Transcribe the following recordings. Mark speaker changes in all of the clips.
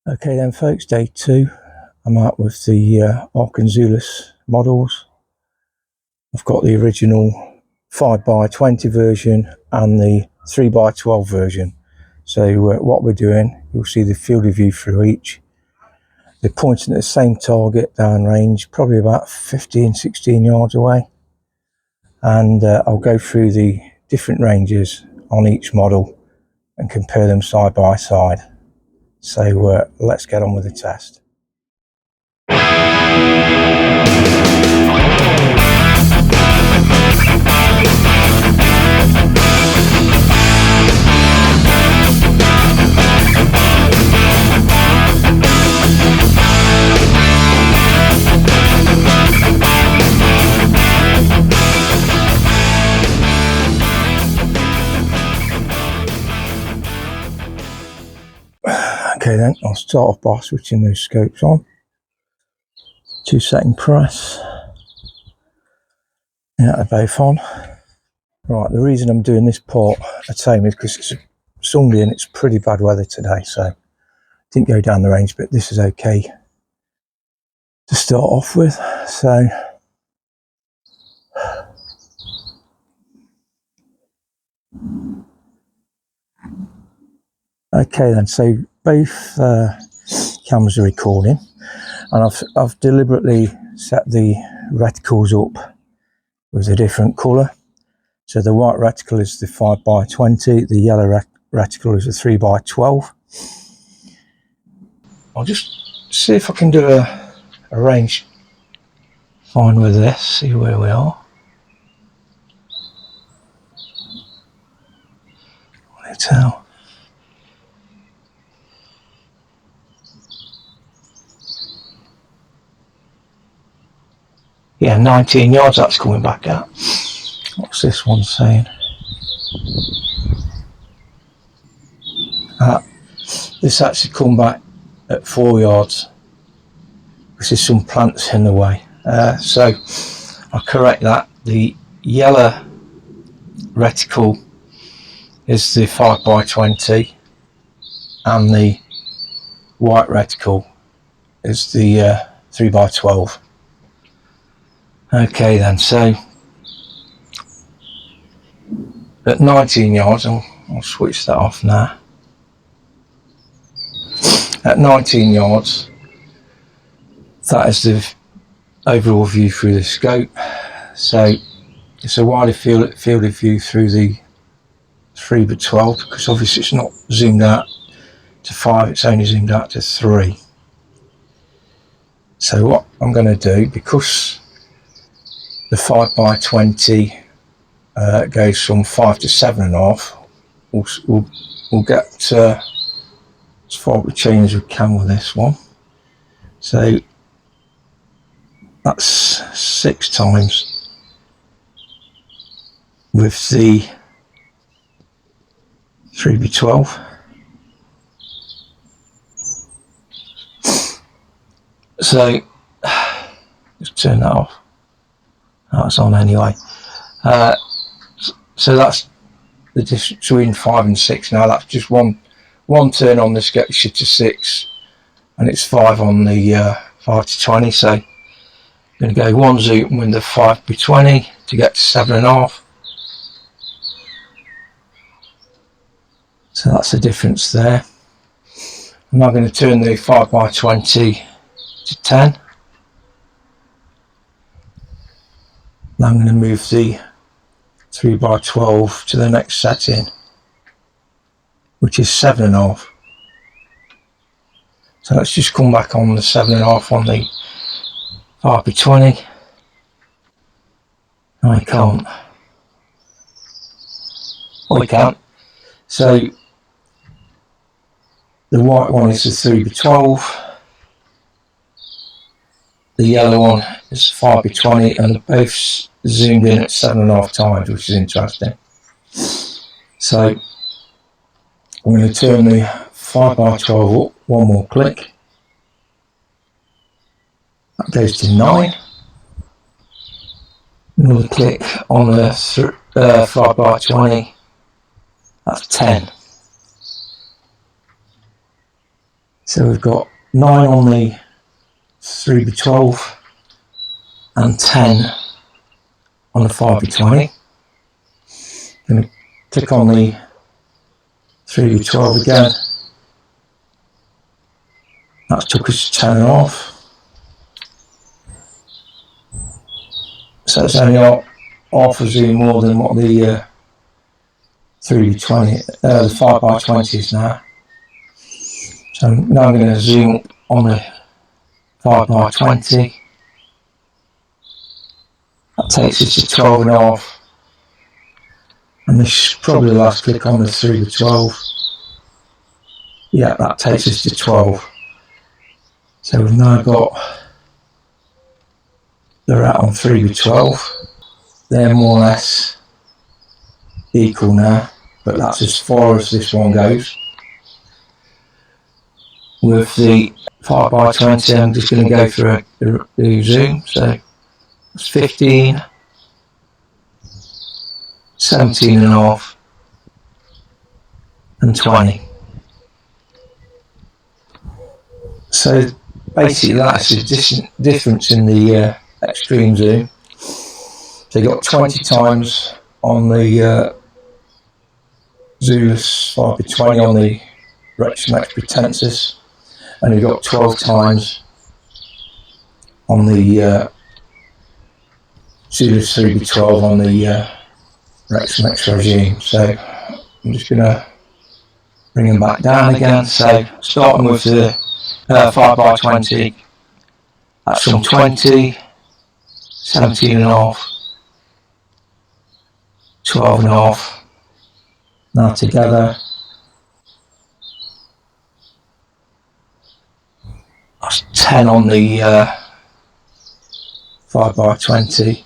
Speaker 1: Okay then folks, day 2. I'm out with the Arken Zulus models. I've got the original 5x20 version and the 3x12 version. So what we're doing, you'll see the field of view through each. They're pointing at the same target downrange, probably about 15-16 yards away. And I'll go through the different ranges on each model and compare them side by side. So let's get on with the test. Okay then, I'll start off by switching those scopes on. 2-second press. Yeah, they're both on. Right, the reason I'm doing this part at home is because it's Sunday and it's pretty bad weather today, so I didn't go down the range, but this is okay to start off with. So okay then, so both cameras are recording, and I've deliberately set the reticles up with a different colour. So the white reticle is the 5x20, the yellow reticle is the 3x12. I'll just see if I can do a range find with this, see where we are. Let's tell. Yeah, 19 yards that's coming back at. What's this one saying? This actually come back at 4 yards. This is some plants in the way. So I'll correct that. The yellow reticle is the 5x20 and the white reticle is the 3x12. Okay then, so at 19 yards, I'll switch that off now. At 19 yards, that is the overall view through the scope. So it's a wider field of view through the 3x12 because obviously it's not zoomed out to 5, it's only zoomed out to 3. So what I'm going to do, because the 5x20 goes from 5 to 7.5, we'll get as far up the chain as we can with this one. So that's 6 times with the 3x12. So just turn that off. That's on anyway. So that's the difference between 5 and 6. Now that's just one turn on this gets you to 6, and it's 5 on the 5 to 20. So I'm going to go one zoom with the 5x20 to get to 7.5. So that's the difference there. I'm now going to turn the 5x20 to 10. Now I'm going to move the 3x12 to the next setting, which is 7.5. So let's just come back on the 7.5 on the 5x20. No, I can't. Oh, I can't. So the white one is the 3x12. The yellow one is 5x20, and they're both zoomed in at 7.5 times, which is interesting. So I'm going to turn the 5x12 up one more click. That goes to 9. Another click on the 5x20. That's 10. So we've got 9 on the 3x12 and 10 on the 5x20. Going to click on the 3x12 again. That took us to 10.5. So it's only half a zoom more than what the 3x20, the 5x20 is now. So now I'm going to zoom up on the 5x20. That takes us to 12.5. And this is probably the last click on the 3x12. Yeah, that takes us to 12. So we've now got the rat on 3x12. They're more or less equal now, but that's as far as this one goes. With the 5x20, I'm just going to go through the zoom. So it's 15, 17.5, and 20. So basically that's the difference in the extreme zoom. So you got 20 times on the Zulus 5x20 on the rectum pretensis, and you've got 12 times on the Zulus 3x12 on the rectum regime. So I'm just going to bring them back down again. So starting with the 5x20, that's from 20, 17.5, 12.5. Now together, that's 10 on the 5x20,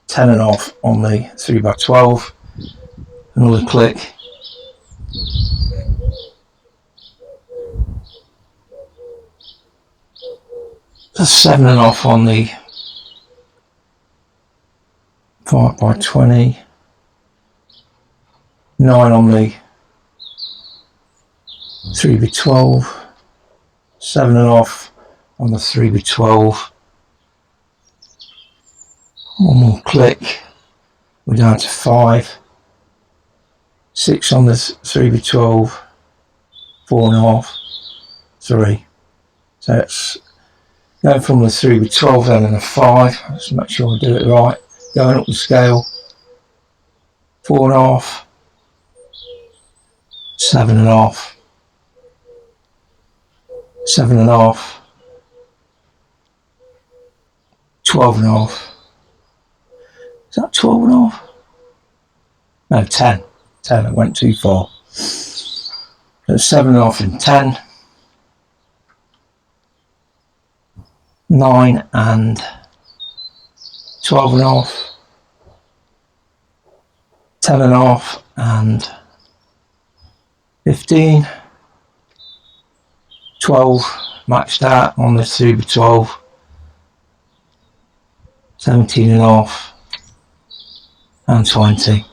Speaker 1: 10.5 on the 3x12. Another click. That's 7.5 on the 5x20, 9 on the 3x12, 7.5 on the 3x12. One more click, we're down to 5, 6 on the 3x12, 4.5, 3. So it's going from the 3x12 then and a 5. Let's make sure I do it right. Going up the scale, 4.5, 7.5, 7.5, 12.5. Is that 12.5? No, 10. 10, it went too far. So 7.5 and 10. 9 and 12.5. 10.5 and 15. 12 maxed out on the 3x12. 17.5 and 20.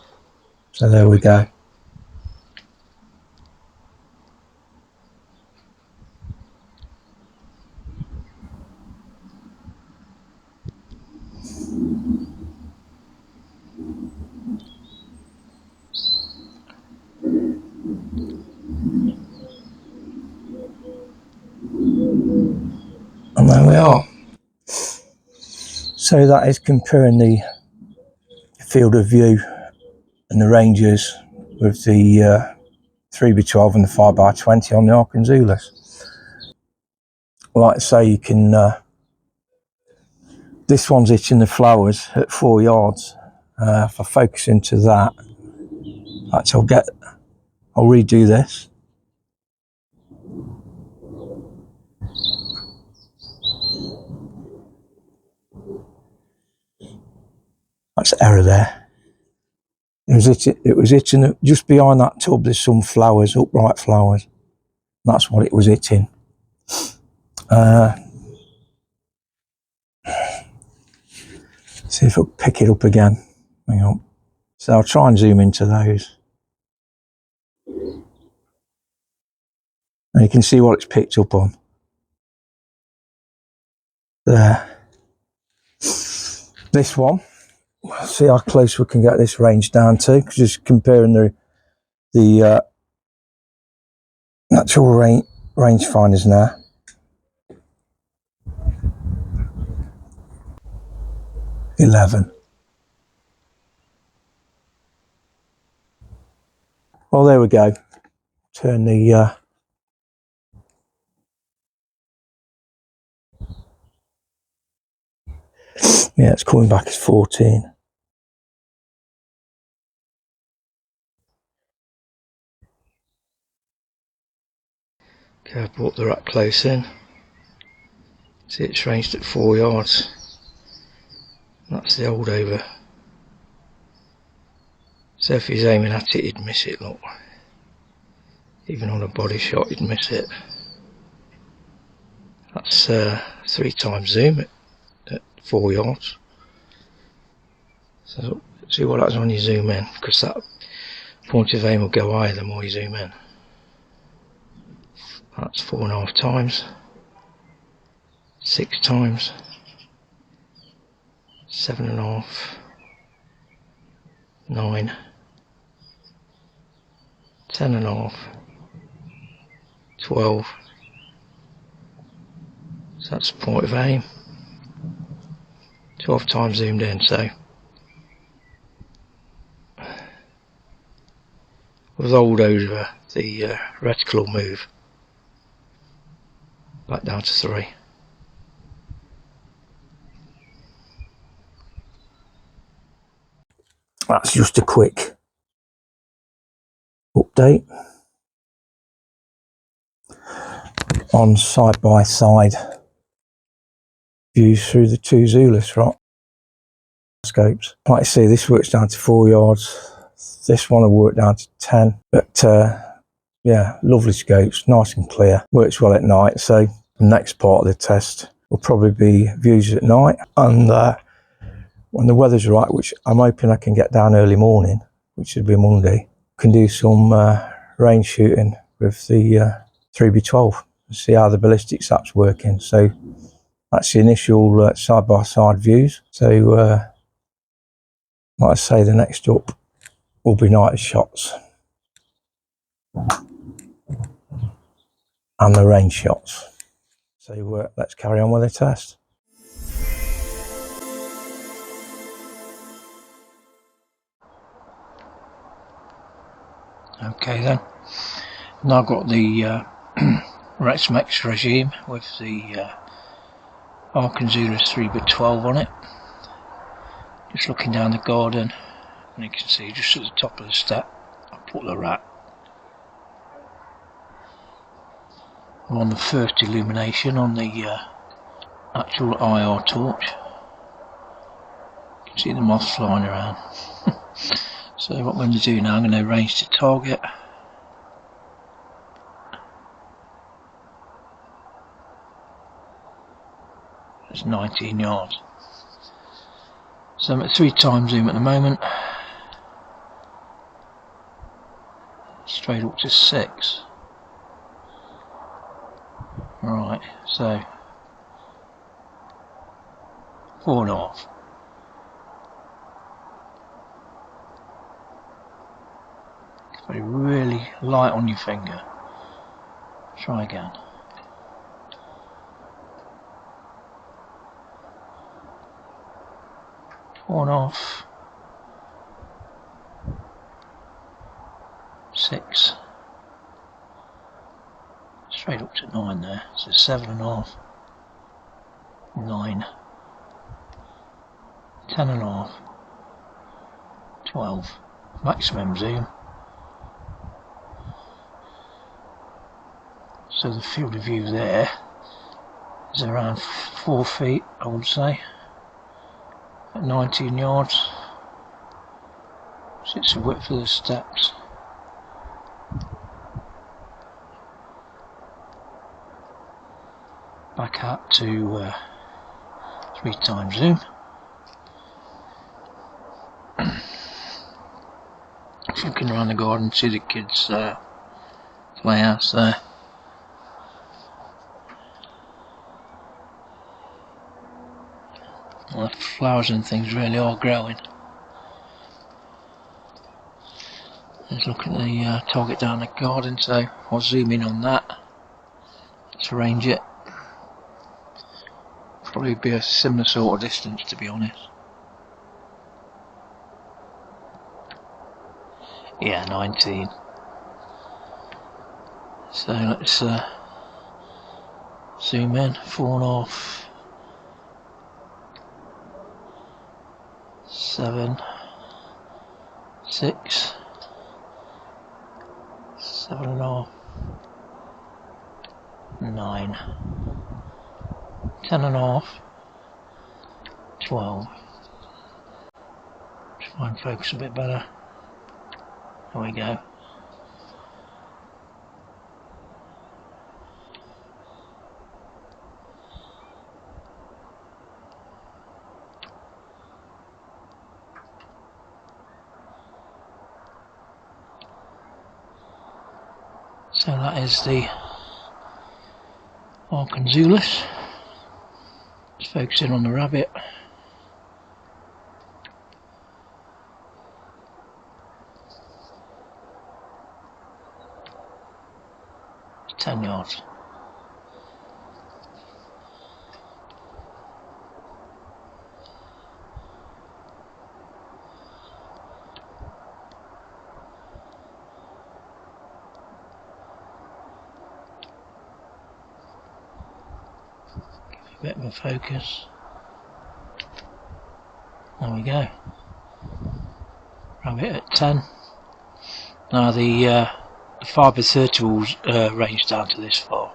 Speaker 1: So there we go. And there we are. So that is comparing the field of view and the ranges with the 3x12 and the 5x20 on the Arken Zulus. Like I say, you can this one's hitting the flowers at 4 yards. If I focus into that, actually I'll redo this. That's error there. It was hitting just behind that tub. There's some flowers, upright flowers. That's what it was hitting. See if I'll pick it up again. Hang on. So I'll try and zoom into those. And you can see what it's picked up on. There. This one, see how close we can get this range down to, just comparing the actual range finders now. $11. Well, there we go. Turn the yeah, it's coming back as 14. Okay, I brought the rack close in. See, it's ranged at 4 yards. That's the old over. So if he's aiming at it, he'd miss it, look. Even on a body shot, he'd miss it. That's 3 times zoom at 4 yards. So see what happens when you zoom in, because that point of aim will go higher the more you zoom in. That's 4.5 times. 6 times. 7.5. 9. 10.5. 12. So that's the point of aim. 12 times zoomed in, so with old over, the reticle will move back down to 3. That's just a quick update on side-by-side views through the 2 Zulus scopes. Like I see, this works down to 4 yards. This one will work down to 10. But yeah, lovely scopes, nice and clear. Works well at night. So the next part of the test will probably be views at night. And when the weather's right, which I'm hoping I can get down early morning, which should be Monday, can do some range shooting with the 3B12 and see how the ballistics app's working. So that's the initial side-by-side views. So like I say, the next up will be night shots and the range shots. So let's carry on with the test. Okay then, now I've got the Rex Mex regime with the Arken Zulus 3x12 on it. Just looking down the garden, and you can see just at the top of the step I put the rack. I'm on the first illumination on the actual IR torch. You can see the moths flying around. So what I'm going to do now, I'm going to arrange to target. That's 19 yards. So I'm at 3 times zoom at the moment. Straight up to 6. Right, so 4.5. Very really light on your finger. Try again. One off. 6. Straight up to 9 there. So 7.5. 9. 10.5. 12. Maximum zoom. So the field of view there is around 4 feet, I would say, at 19 yards. So it's the width of the steps. Back out to 3 times zoom. Looking around the garden, see the kids' playhouse there.
Speaker 2: Well, the flowers and things really are growing. Let's look at the target down the garden, so I'll zoom in on that to range it. Probably be a similar sort of distance, to be honest. Yeah, 19. So let's zoom in, 4.5, 7, 6, 7.5, 9, 10.5, 12. Try and focus a bit better. There we go. So that is the Arken Zulus. Just focusing on the rabbit. It's 10 yards. Bit of a focus. There we go. Rabbit at 10. Now the 5x30 will range down to this far,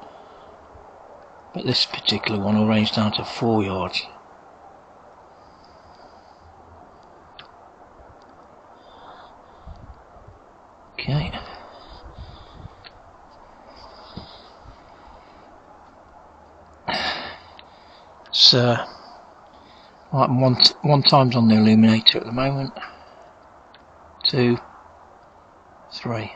Speaker 2: but this particular one will range down to 4 yards. Okay. So I'm one times on the illuminator at the moment. 2, 3.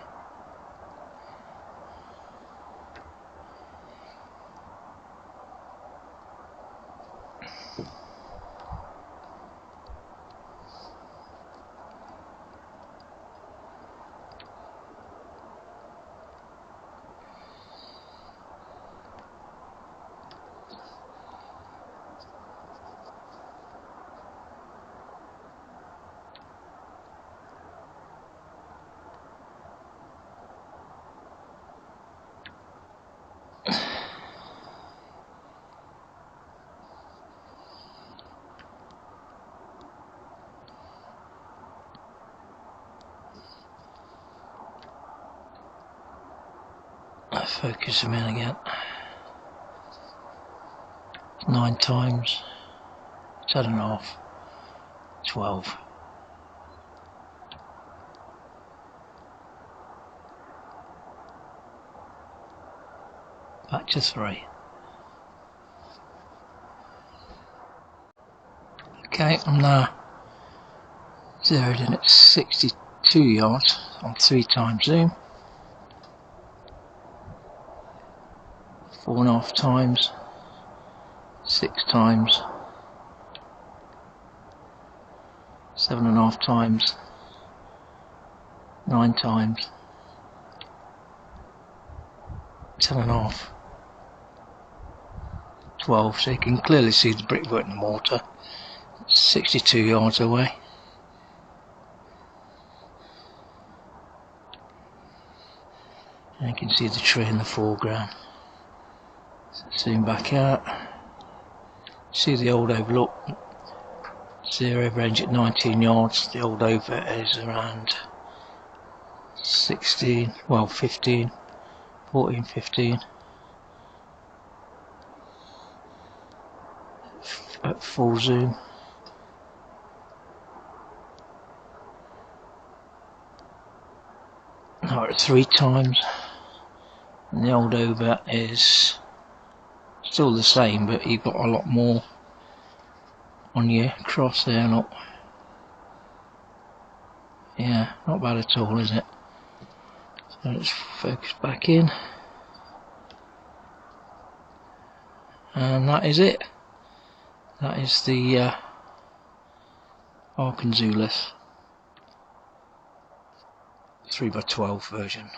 Speaker 2: Focus him in again. 9 times, 10.5, 12. Back to 3. Okay, I'm now zeroed in at 62 yards on 3 times zoom. 4.5 times, 6 times, 7.5 times, 9 times, 10.5, 12. So you can clearly see the brickwork and the mortar. 62 yards away. And you can see the tree in the foreground. Zoom back out. See the old overlook. Zero range at 19 yards. The old over is around 16, well 15, 14, 15. At full zoom. Now at 3 times. And the old over is still the same, but you've got a lot more on your cross there. Not bad at all, is it? So let's focus back in, and that is it. That is the Arken Zulus 3x12 version.